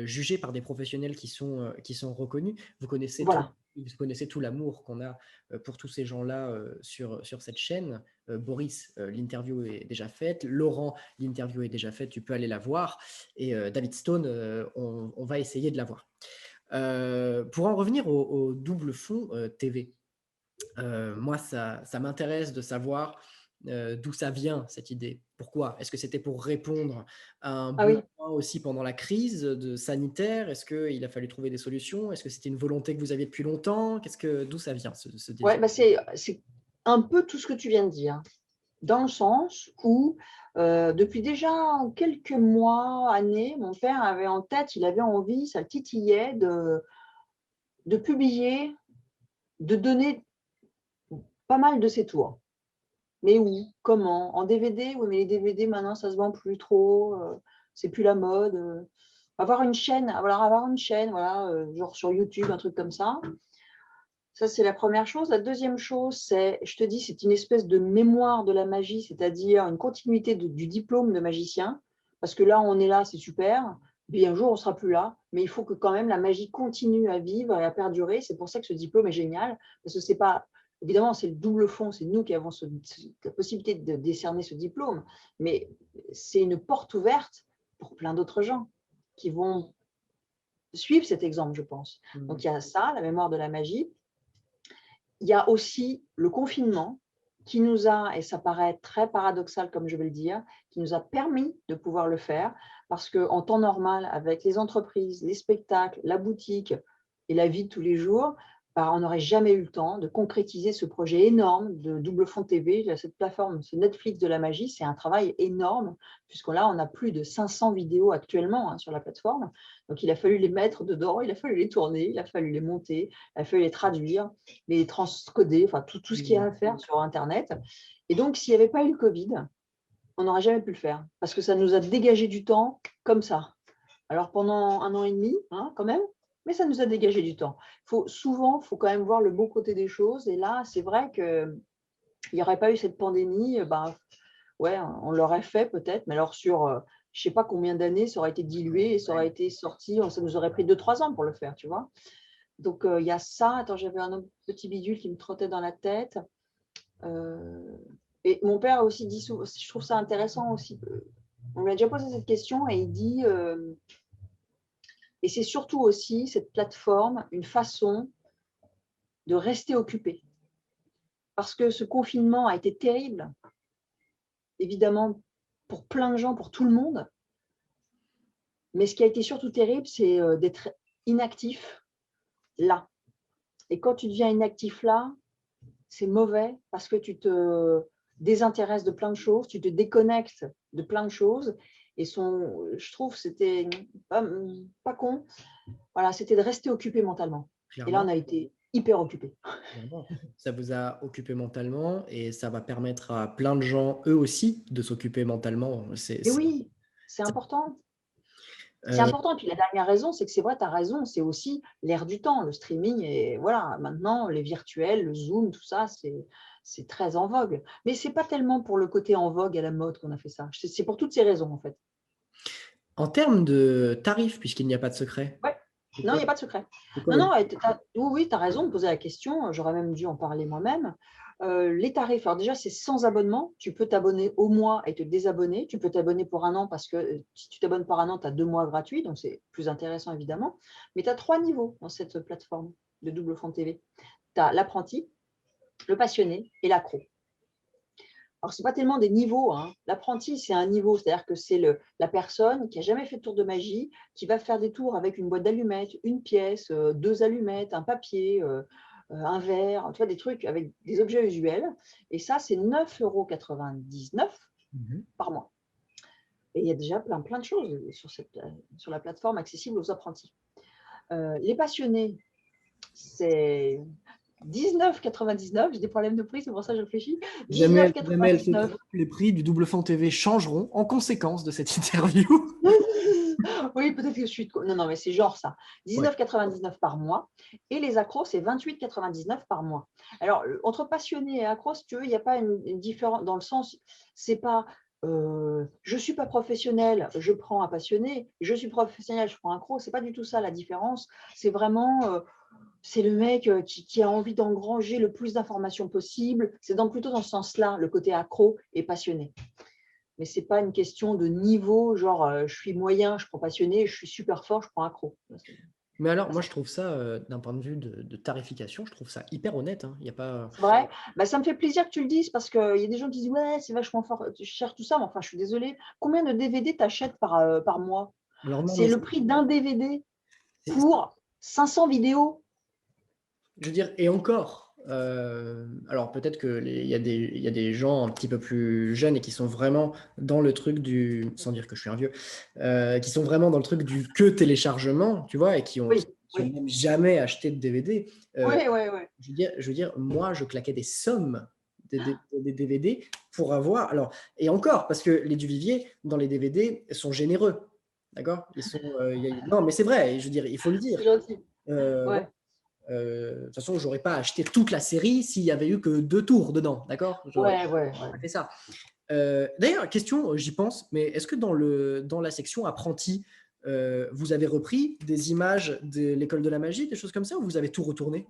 jugé par des professionnels qui sont reconnus. Voilà. Vous connaissez tout l'amour qu'on a pour tous ces gens-là sur cette chaîne. Boris, l'interview est déjà faite. Laurent, l'interview est déjà faite. Tu peux aller la voir. Et David Stone, on va essayer de la voir. Pour en revenir au double fond TV, moi, ça m'intéresse de savoir d'où ça vient, cette idée. Pourquoi? Est-ce que c'était pour répondre à un Ah oui. besoin aussi pendant la crise sanitaire? Est-ce qu'il a fallu trouver des solutions? Est-ce que c'était une volonté que vous aviez depuis longtemps? D'où ça vient, ce Ouais, désir? c'est un peu tout ce que tu viens de dire, dans le sens où depuis déjà quelques mois, années, mon père avait en tête, il avait envie, ça le titillait de publier, de donner pas mal de ses tours. Mais où? Comment? En DVD? Oui, mais les DVD maintenant, ça se vend plus trop, c'est plus la mode. Avoir une chaîne, voilà, genre sur YouTube, un truc comme ça. Ça, c'est la première chose. La deuxième chose, c'est, je te dis, c'est une espèce de mémoire de la magie, c'est-à-dire une continuité du diplôme de magicien. Parce que là, on est là, c'est super. Puis un jour, on ne sera plus là. Mais il faut que quand même la magie continue à vivre et à perdurer. C'est pour ça que ce diplôme est génial. Parce que c'est pas, évidemment, c'est le double fond. C'est nous qui avons la possibilité de décerner ce diplôme. Mais c'est une porte ouverte pour plein d'autres gens qui vont suivre cet exemple, je pense. Donc, il y a ça, la mémoire de la magie. Il y a aussi le confinement qui nous a, et ça paraît très paradoxal comme je vais le dire, qui nous a permis de pouvoir le faire parce qu'en temps normal, avec les entreprises, les spectacles, la boutique et la vie de tous les jours, on n'aurait jamais eu le temps de concrétiser ce projet énorme de Double Fond TV. Cette plateforme, ce Netflix de la magie, c'est un travail énorme, puisque là, on a plus de 500 vidéos actuellement sur la plateforme. Donc, il a fallu les mettre dedans, il a fallu les tourner, il a fallu les monter, il a fallu les traduire, les transcoder, enfin tout ce qu'il y a à faire sur Internet. Et donc, s'il n'y avait pas eu le Covid, on n'aurait jamais pu le faire, parce que ça nous a dégagé du temps comme ça. Alors, pendant 1 an et demi, quand même, mais ça nous a dégagé du temps. Souvent, il faut quand même voir le beau côté des choses. Et là, c'est vrai qu'il n'y aurait pas eu cette pandémie, ouais, on l'aurait fait peut-être, mais alors sur je ne sais pas combien d'années, ça aurait été dilué et ça aurait été sorti, ça nous aurait pris 2-3 ans pour le faire, tu vois. Donc, il y a ça. Attends, j'avais un autre petit bidule qui me trottait dans la tête. Et mon père a aussi dit, je trouve ça intéressant aussi, on lui a déjà posé cette question et il dit, et c'est surtout aussi cette plateforme, une façon de rester occupé. Parce que ce confinement a été terrible, évidemment, pour plein de gens, pour tout le monde. Mais ce qui a été surtout terrible, c'est d'être inactif là. Et quand tu deviens inactif là, c'est mauvais parce que tu te désintéresses de plein de choses, tu te déconnectes de plein de choses. Et je trouve, c'était pas con. Voilà, c'était de rester occupé mentalement. Et là, on Clairement. a été hyper occupé. Clairement. Ça vous a occupé mentalement et ça va permettre à plein de gens, eux aussi, de s'occuper mentalement. Et oui, c'est C'est- important. C'est euh, important. Et puis la dernière raison, c'est que c'est vrai, tu as raison, c'est aussi l'air du temps, le streaming. Et voilà, maintenant, les virtuels, le Zoom, tout ça, c'est très en vogue. Mais ce n'est pas tellement pour le côté en vogue à la mode qu'on a fait ça. C'est pour toutes ces raisons, en fait. En termes de tarifs, puisqu'il n'y a pas de secret, Ouais. c'est Non, il quoi, n'y a pas de secret. c'est quoi Non, le. non, oui, tu as raison de poser la question. J'aurais même dû en parler moi-même. Les tarifs, alors déjà, c'est sans abonnement. Tu peux t'abonner au mois et te désabonner. Tu peux t'abonner pour 1 an parce que si tu t'abonnes par 1 an, tu as 2 mois gratuits. Donc, c'est plus intéressant, évidemment. Mais tu as 3 niveaux dans cette plateforme de Double Fond TV. Tu as l'apprenti, le passionné et l'accro. Alors, ce n'est pas tellement des niveaux, hein. L'apprenti, c'est un niveau, c'est-à-dire que c'est la personne qui n'a jamais fait de tour de magie, qui va faire des tours avec une boîte d'allumettes, une pièce, 2 allumettes, un papier, un verre, tu vois, des trucs avec des objets usuels. Et ça, c'est 9,99 € Mhm. par mois. Et il y a déjà plein de choses sur la plateforme accessible aux apprentis. Les passionnés, c'est 19,99 €. J'ai des problèmes de prix, c'est pour ça que je réfléchis. Jamais, jamais elle se 19,99 trompe, les prix du Double Fond TV changeront en conséquence de cette interview. Oui, peut-être que je suis. Non, non, mais c'est genre ça. Ouais. 19,99 € par mois. Et les accros, c'est 28,99 € par mois. Alors, entre passionné et accro, si tu veux, il n'y a pas une différence dans le sens, c'est pas je ne suis pas professionnel, je prends un passionné, je suis professionnel, je prends un accro. C'est pas du tout ça la différence. C'est vraiment, c'est le mec qui a envie d'engranger le plus d'informations possible. C'est plutôt dans ce sens-là, le côté accro et passionné. Mais ce n'est pas une question de niveau, genre je suis moyen, je prends passionné, je suis super fort, je prends accro. Mais alors, moi, je trouve ça, d'un point de vue de tarification, je trouve ça hyper honnête, hein. Il y a pas… C'est vrai. Bah, ça me fait plaisir que tu le dises parce qu'il y a des gens qui disent ouais, c'est vachement fort, cher tout ça, mais enfin, je suis désolée. Combien de DVD tu achètes par mois? Alors non, C'est mais le prix d'un DVD c'est… pour 500 vidéos. Je veux dire, et encore, alors peut-être il y a des gens un petit peu plus jeunes et qui sont vraiment dans le truc du, sans dire que je suis un vieux, qui sont vraiment dans le truc du que téléchargement, tu vois, et Oui, qui ont oui, même jamais acheté de DVD. oui, oui, oui. Je veux dire, moi, je claquais des sommes des DVD pour avoir. Alors, et encore, parce que les Duvivier, dans les DVD, sont généreux. D'accord? Ils sont, non, mais c'est vrai, je veux dire, il faut le dire. C'est gentil. Voilà. Ouais, De toute façon, j'aurais pas acheté toute la série s'il y avait eu que 2 tours dedans, d'accord? J'aurais ouais, ouais, ouais. pas fait ça. D'ailleurs, question, j'y pense, mais est-ce que dans la section apprenti, vous avez repris des images de l'école de la magie, des choses comme ça, ou vous avez tout retourné?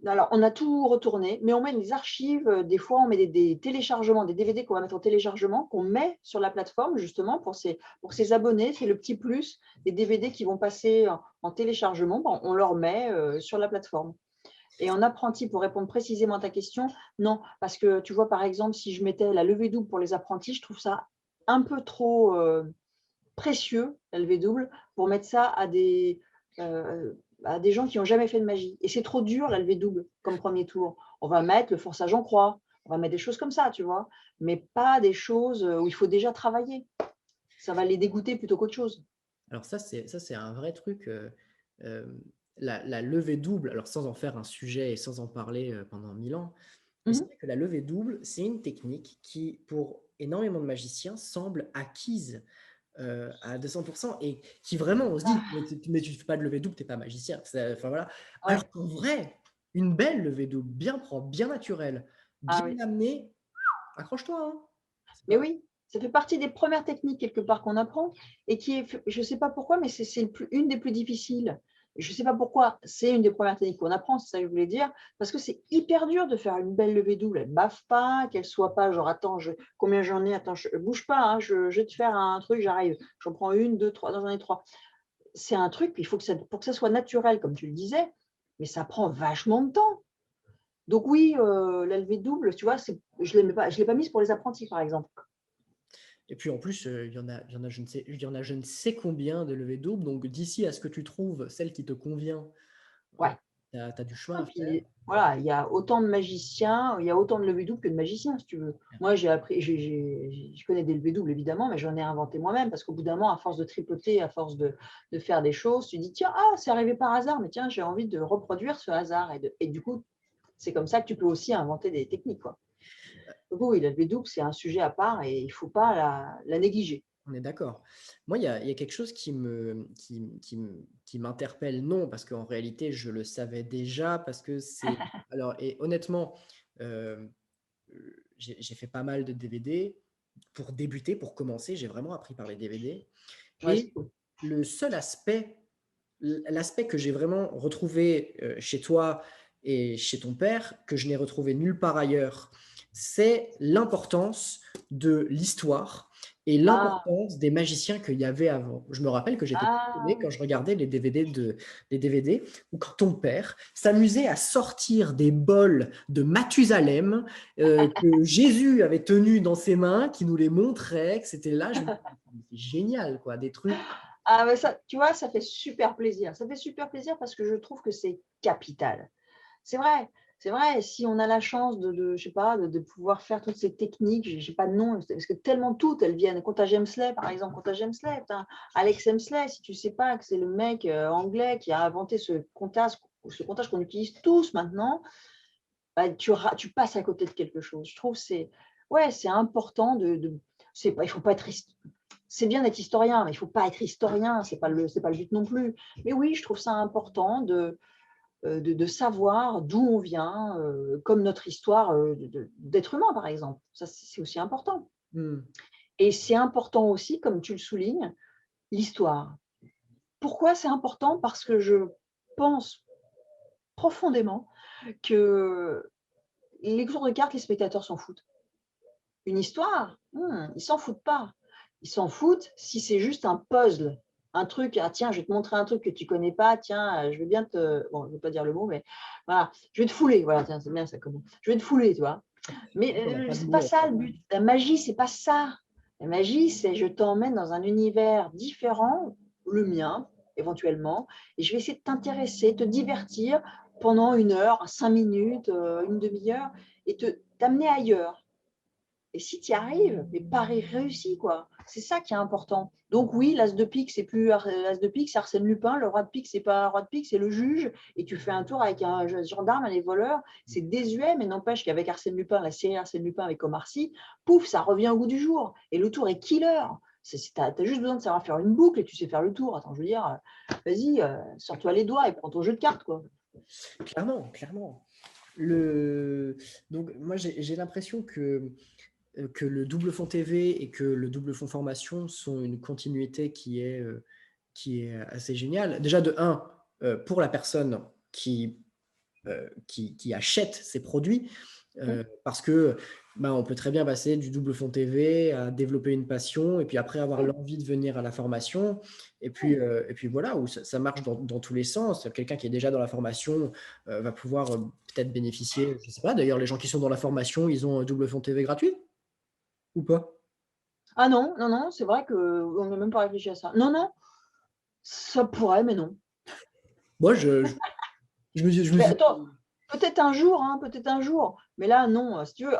Alors, on a tout retourné, mais on met des archives. Des fois, on met des téléchargements, des DVD qu'on va mettre en téléchargement, qu'on met sur la plateforme, justement, pour ses abonnés. C'est le petit plus. Les DVD qui vont passer en téléchargement, bon, on leur met sur la plateforme. Et en apprenti, pour répondre précisément à ta question, non. Parce que tu vois, par exemple, si je mettais la levée double pour les apprentis, je trouve ça un peu trop précieux, la levée double, pour mettre ça à des gens qui n'ont jamais fait de magie. Et c'est trop dur, la levée double, comme premier tour. On va mettre le forçage en croix, on va mettre des choses comme ça, tu vois, mais pas des choses où il faut déjà travailler. Ça va les dégoûter plutôt qu'autre chose. Alors ça, c'est un vrai truc. Euh, la levée double, alors sans en faire un sujet et sans en parler pendant 1000 ans, mais c'est Mhm. vrai que la levée double, c'est une technique qui, pour énormément de magiciens, semble acquise à 200% et qui vraiment, on se dit, Ah, mais tu ne fais pas de levée double, tu n'es pas magicien. Enfin, voilà. ouais. Alors qu'en vrai, une belle levée double, bien propre, bien naturelle, Ah bien oui. amenée, accroche-toi, hein. C'est Mais pas… oui, ça fait partie des premières techniques quelque part qu'on apprend et qui est, je ne sais pas pourquoi, mais c'est une des plus difficiles. Je ne sais pas pourquoi, c'est une des premières techniques qu'on apprend, c'est ça que je voulais dire, parce que c'est hyper dur de faire une belle levée double. Elle ne baffe pas, qu'elle ne soit pas genre, attends, combien j'en ai, attends, bouge pas, hein, je vais te faire un truc, j'arrive. J'en prends une, deux, trois, j'en ai trois. C'est un truc, il faut pour que ça soit naturel, comme tu le disais, mais ça prend vachement de temps. Donc oui, la levée double, tu vois, je ne l'ai pas mise pour les apprentis, par exemple. Et puis en plus, il y en a je ne sais combien de levées doubles. Donc d'ici à ce que tu trouves celle qui te convient, Ouais. tu as du chemin Ah, à faire. puis, voilà, il y a autant de magiciens, il y a autant de levées doubles que de magiciens, si tu veux. Moi, j'ai appris, je connais des levées doubles, évidemment, mais j'en ai inventé moi-même, parce qu'au bout d'un moment, à force de tripoter, à force de faire des choses, tu dis, tiens, ah, c'est arrivé par hasard, mais tiens, j'ai envie de reproduire ce hasard. Et du coup, c'est comme ça que tu peux aussi inventer des techniques, quoi. Donc oui, la levée double, c'est un sujet à part et il ne faut pas la négliger. On est d'accord. Moi, il y a quelque chose qui m'interpelle, non, parce qu'en réalité, je le savais déjà, parce que c'est… Alors, et honnêtement, euh, j'ai fait pas mal de DVD. Pour débuter, pour commencer, j'ai vraiment appris par les DVD. Ouais, c'est Et cool. le seul aspect, l'aspect que j'ai vraiment retrouvé chez toi et chez ton père, que je n'ai retrouvé nulle part ailleurs, c'est l'importance de l'histoire et Ah, l'importance des magiciens qu'il y avait avant. Je me rappelle que j'étais passionné ah, quand je regardais les DVD où quand ton père s'amusait à sortir des bols de Mathusalem que Jésus avait tenus dans ses mains, qui nous les montrait, que c'était là, je me disais, c'est génial, quoi, des trucs. ah, mais ça, tu vois, ça fait super plaisir. Ça fait super plaisir parce que je trouve que c'est capital. C'est vrai, c'est vrai. Si on a la chance je sais pas, de pouvoir faire toutes ces techniques, j'ai pas de nom, parce que tellement toutes, elles viennent. Comptage Hemsley, par exemple, Comptage Hemsley, putain, Alex Hemsley, si tu sais pas que c'est le mec anglais qui a inventé ce comptage qu'on utilise tous maintenant, bah, tu passes à côté de quelque chose. Je trouve que ouais, c'est important c'est pas, il faut pas être c'est bien d'être historien, mais il ne faut pas être historien, c'est pas le but non plus. Mais oui, je trouve ça important de savoir d'où on vient, comme notre histoire d'être humain, par exemple. Ça, c'est aussi important. Hmm. Et c'est important aussi, comme tu le soulignes, l'histoire. Pourquoi c'est important? Parce que je pense profondément que les tours de cartes, les spectateurs s'en foutent. Une histoire, ils s'en foutent pas. Ils s'en foutent si c'est juste un puzzle, un truc, ah tiens, je vais te montrer un truc que tu connais pas, tiens, je vais bien bon, je ne vais pas dire le mot, mais voilà, je vais te fouler, voilà, tiens, c'est bien ça comment. Je vais te fouler, tu vois. Mais On n'a pas de c'est mots pas en ça le français. but. La magie, c'est pas ça. La magie, c'est je t'emmène dans un univers différent, le mien, éventuellement, et je vais essayer de t'intéresser, te divertir pendant 1 heure, 5 minutes, une demi-heure, et t'amener ailleurs. Et si tu y arrives, mais pari réussi, quoi. C'est ça qui est important. Donc oui, l'as de pique, c'est plus l'as de pique, c'est Arsène Lupin. Le roi de pique, c'est pas un roi de pique, c'est le juge. Et tu fais un tour avec un gendarme, un voleurs. C'est désuet, mais n'empêche qu'avec Arsène Lupin, la série Arsène Lupin avec Omar Sy, pouf, ça revient au goût du jour. Et le tour est killer. Tu as juste besoin de savoir faire une boucle et tu sais faire le tour. Attends, je veux dire, vas-y, sors-toi les doigts et prends ton jeu de cartes, quoi. Clairement, clairement. Le... Donc, moi, j'ai l'impression que le double fond TV et que le double fond formation sont une continuité qui est assez géniale. Déjà, de un, pour la personne qui achète ces produits, parce que on peut très bien passer du double fond TV à développer une passion et puis après avoir l'envie de venir à la formation. Et puis voilà, où ça marche dans tous les sens. Quelqu'un qui est déjà dans la formation va pouvoir peut-être bénéficier, je ne sais pas, d'ailleurs, les gens qui sont dans la formation, ils ont un double fond TV gratuit ou pas? Ah non, non, non, c'est vrai qu'on n'a même pas réfléchi à ça. Non, non, ça pourrait, mais non. Moi, je me Mais suis attends, peut-être un jour, hein, peut-être un jour. Mais là, non, si tu veux,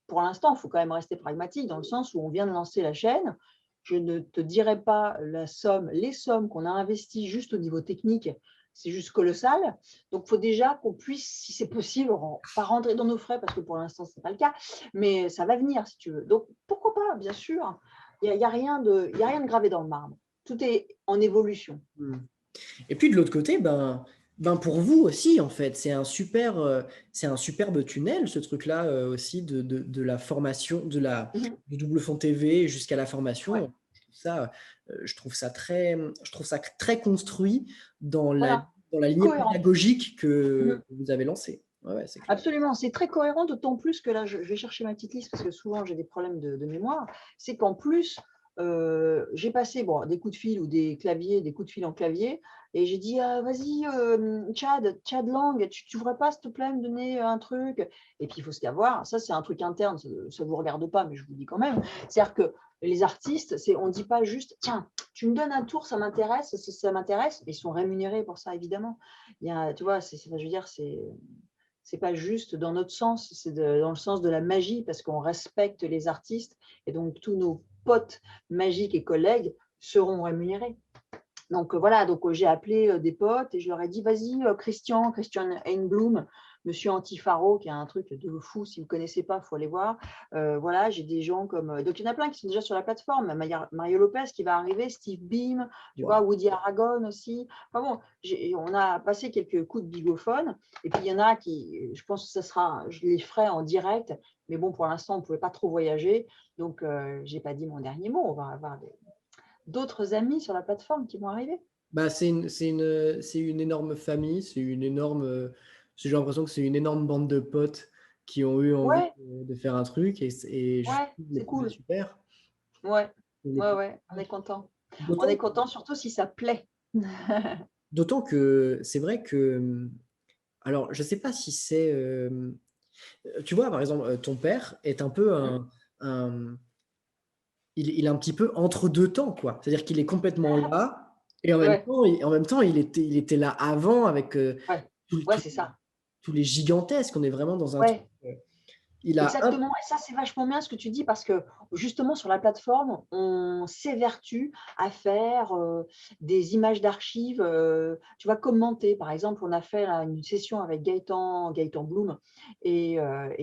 pour l'instant, il faut quand même rester pragmatique dans le sens où on vient de lancer la chaîne. Je ne te dirai pas les sommes qu'on a investies juste au niveau technique, c'est juste colossal. Donc, il faut déjà qu'on puisse, si c'est possible, pas rentrer dans nos frais parce que pour l'instant, ce n'est pas le cas, mais ça va venir si tu veux. Donc, pourquoi pas, bien sûr. Il y a rien y a rien de gravé dans le marbre. Tout est en évolution. Hmm. Et puis de l'autre côté, pour vous aussi, en fait, c'est un superbe tunnel, ce truc-là aussi de la formation, Mhm. du double fond TV jusqu'à la Ouais, formation. Je trouve ça très construit voilà, dans la lignée cohérent. pédagogique Mhm. que vous avez lancée. Ouais, ouais, c'est clair. Absolument, c'est très cohérent, d'autant plus que là, je vais chercher ma petite liste parce que souvent j'ai des problèmes de mémoire. C'est qu'en plus, j'ai passé des coups de fil ou des claviers, des coups de fil en clavier, et j'ai dit ah, vas-y, Chad Lang, tu ne voudrais pas, s'il te plaît, me donner un truc? Et puis il faut se savoir, ça c'est un truc interne, ça ne vous regarde pas, mais je vous le dis quand même. C'est-à-dire que les artistes, on ne dit pas juste tiens, tu me donnes un tour, ça m'intéresse, ça m'intéresse, ils sont rémunérés pour ça évidemment. Tu vois, je veux dire, c'est pas juste dans notre sens, c'est dans le sens de la magie, parce qu'on respecte les artistes, et donc tous nos potes magiques et collègues seront rémunérés. Donc voilà, donc j'ai appelé des potes et je leur ai dit, vas-y, Christian Einblum, Monsieur Antifaro, qui a un truc de fou, si vous ne connaissez pas, il faut aller voir. Voilà, j'ai des gens comme. Donc il y en a plein qui sont déjà sur la plateforme. Mario Lopez qui va arriver, Steve Beam, tu vois, Wow. Woody Aragon aussi. Enfin bon, on a passé quelques coups de bigophone. Et puis il y en a qui, je pense que je les ferai en direct. Mais bon, pour l'instant, on ne pouvait pas trop voyager. Donc, je n'ai pas dit mon dernier mot. On va avoir d'autres amis sur la plateforme qui vont arriver. C'est une énorme famille, j'ai l'impression que c'est une énorme bande de potes qui ont eu envie Ouais, de faire un truc et je ouais, trouve le c'est projet cool. super. Ouais, On est ouais, plus- ouais, on est content. On est D'autant, content surtout si ça plaît. d'autant que c'est vrai que, alors je ne sais pas si c'est, tu vois, par exemple, ton père est un peu Mmh. un il est un petit peu entre 2 temps, quoi. C'est-à-dire qu'il est complètement là et Ouais, en même temps il était là avant avec, ouais, tous ouais, tous c'est ça. tous les gigantesques. On est vraiment dans un truc, Ouais. il a un Exactement, et ça, c'est vachement bien ce que tu dis parce que justement sur la plateforme, on s'évertue à faire, des images d'archives, tu vois, commentées. Par exemple, on a fait là une session avec Gaëtan Bloom et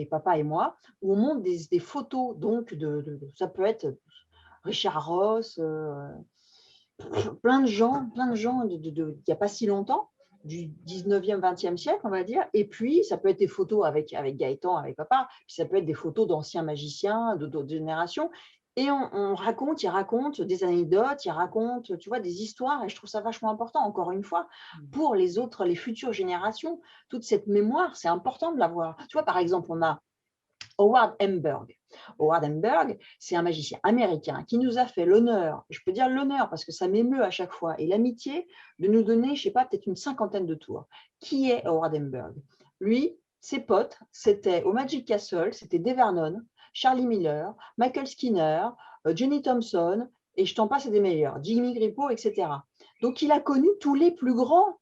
papa et moi, où on monte des photos donc de ça peut être Richard Ross, plein de gens il y a pas si longtemps, du 19e, 20e siècle, on va dire. Et puis, ça peut être des photos avec Gaëtan, avec papa, puis ça peut être des photos d'anciens magiciens, d'autres générations. Et on raconte, ils racontent des anecdotes, ils racontent, tu vois, des histoires. Et je trouve ça vachement important, encore une fois, pour les autres, les futures générations. Toute cette mémoire, c'est important de l'avoir. Tu vois, par exemple, on a Howard Hemberg. Howard Hemberg, c'est un magicien américain qui nous a fait l'honneur, je peux dire l'honneur parce que ça m'émeut à chaque fois, et l'amitié de nous donner, je sais pas, peut-être une cinquantaine de tours. Qui est Howard Hemberg? Lui, ses potes, c'était au Magic Castle, c'était Dave Vernon, Charlie Miller, Michael Skinner, Johnny Thompson, et je t'en passe des meilleurs, Jimmy Grippo, etc. Donc il a connu tous les plus grands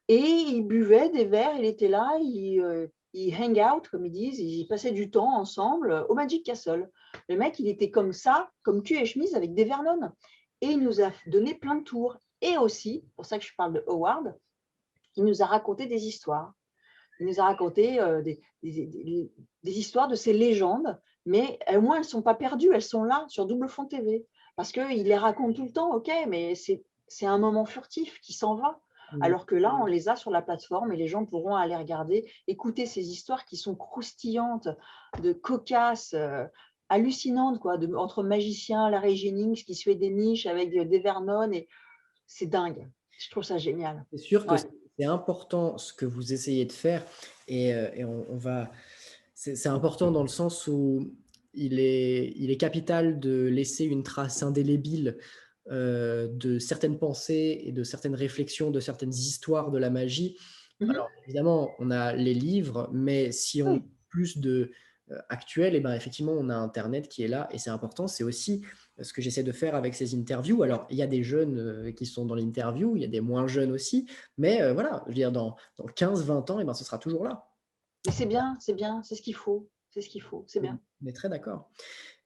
et il buvait des verres, il était là, il hang out, comme ils disent, ils passaient du temps ensemble au Magic Castle. Le mec, il était comme ça, comme cul et chemise avec des Vernon. Et il nous a donné plein de tours. Et aussi, pour ça que je parle de Howard, il nous a raconté des histoires. Il nous a raconté des histoires de ces légendes, mais au moins elles ne sont pas perdues, elles sont là sur Double Fond TV. Parce qu'il les raconte tout le temps, ok, mais c'est un moment furtif qui s'en va. mmh, Alors que là, on les a sur la plateforme et les gens pourront aller regarder, écouter ces histoires qui sont croustillantes, de cocasses, hallucinantes, quoi, entre magiciens, Larry Jennings qui se fait des niches avec des Vernon, et c'est dingue. Je trouve ça génial. c'est sûr que Ouais. c'est important ce que vous essayez de faire et on va c'est important dans le sens où il est capital de laisser une trace indélébile, de certaines pensées et de certaines réflexions, de certaines histoires de la magie. Mhm. Alors évidemment, on a les livres, mais si on Oui. veut plus de, actuel et ben, effectivement, on a internet qui est là et c'est important. C'est aussi, ce que j'essaie de faire avec ces interviews. Alors il y a des jeunes, qui sont dans l'interview, il y a des moins jeunes aussi, mais voilà, je veux dire dans 15-20 ans et ben, ce sera toujours là. Mais c'est bien, c'est ce qu'il faut, c'est ce qu'il faut, c'est bien. On est très d'accord.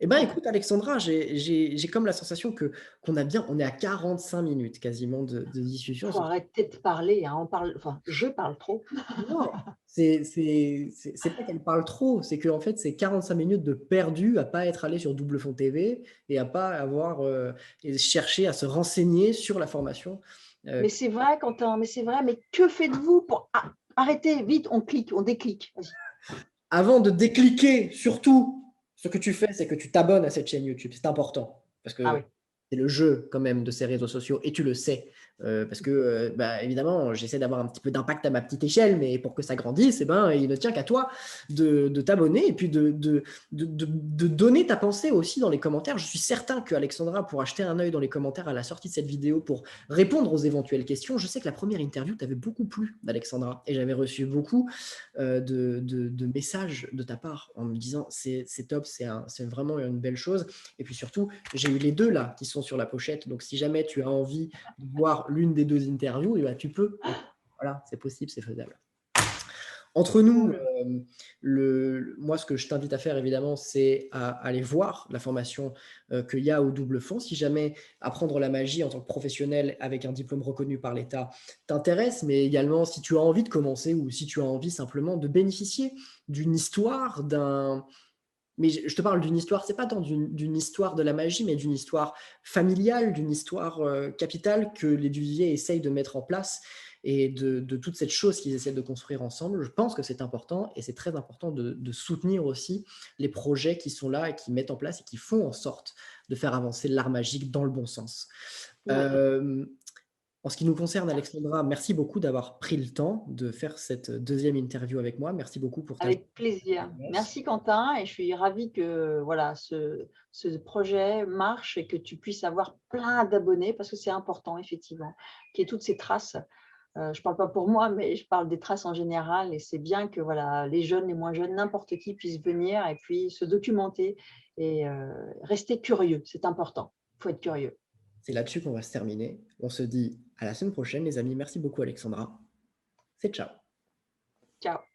Eh ben, Ouais. écoute Alexandra, j'ai comme la sensation qu'on est à 45 minutes quasiment de discussion. Faut arrêter de parler, hein, on parle, enfin, je parle trop. Non, c'est pas qu'elle parle trop, c'est qu'en fait, c'est 45 minutes de perdu à pas être allé sur Double Fond TV et à pas avoir, et chercher à se renseigner sur la formation, Mais c'est vrai, Quentin, mais c'est vrai, mais que faites-vous pour arrêter vite, on clique, on déclique. Vas-y. avant de décliquer, surtout, ce que tu fais, c'est que tu t'abonnes à cette chaîne YouTube. C'est important parce Ah que oui. c'est le jeu quand même de ces réseaux sociaux et tu le sais. Parce que, bah, évidemment, j'essaie d'avoir un petit peu d'impact à ma petite échelle, mais pour que ça grandisse, eh ben, il ne tient qu'à toi de t'abonner et puis de donner ta pensée aussi dans les commentaires. Je suis certain que Alexandra pourra jeter un œil dans les commentaires à la sortie de cette vidéo pour répondre aux éventuelles questions. Je sais que la première interview t'avait beaucoup plu d'Alexandra et j'avais reçu beaucoup, de messages de ta part en me disant c'est top, c'est vraiment une belle chose. Et puis surtout, j'ai eu les deux là qui sont sur la pochette. Donc si jamais tu as envie de voir l'une des deux interviews, et ben, tu peux. Voilà, c'est possible, c'est faisable. Entre nous, Cool. moi, ce que je t'invite à faire, évidemment, c'est à aller voir la formation, qu'il y a au Double Fond. Si jamais apprendre la magie en tant que professionnel avec un diplôme reconnu par l'État t'intéresse, mais également si tu as envie de commencer ou si tu as envie simplement de bénéficier d'une histoire, mais je te parle d'une histoire, c'est pas tant d'une histoire de la magie, mais d'une histoire familiale, d'une histoire, capitale que les Duvivier essayent de mettre en place et de toute cette chose qu'ils essaient de construire ensemble. Je pense que c'est important et c'est très important de soutenir aussi les projets qui sont là et qui mettent en place et qui font en sorte de faire avancer l'art magique dans le bon sens. Ouais. Euh, En ce qui nous concerne, Alexandra, merci beaucoup d'avoir pris le temps de faire cette deuxième interview avec moi. Merci beaucoup pour ta Avec plaisir. gentillesse. Merci Quentin et je suis ravie que voilà, ce projet marche et que tu puisses avoir plein d'abonnés parce que c'est important effectivement qu'il y ait toutes ces traces. Je ne parle pas pour moi, mais je parle des traces en général et c'est bien que voilà, les jeunes, les moins jeunes, n'importe qui puisse venir et puis se documenter et rester curieux. C'est important. Il faut être curieux. C'est là-dessus qu'on va se terminer. On se dit à la semaine prochaine, les amis. Merci beaucoup, Alexandra. C'est ciao. Ciao.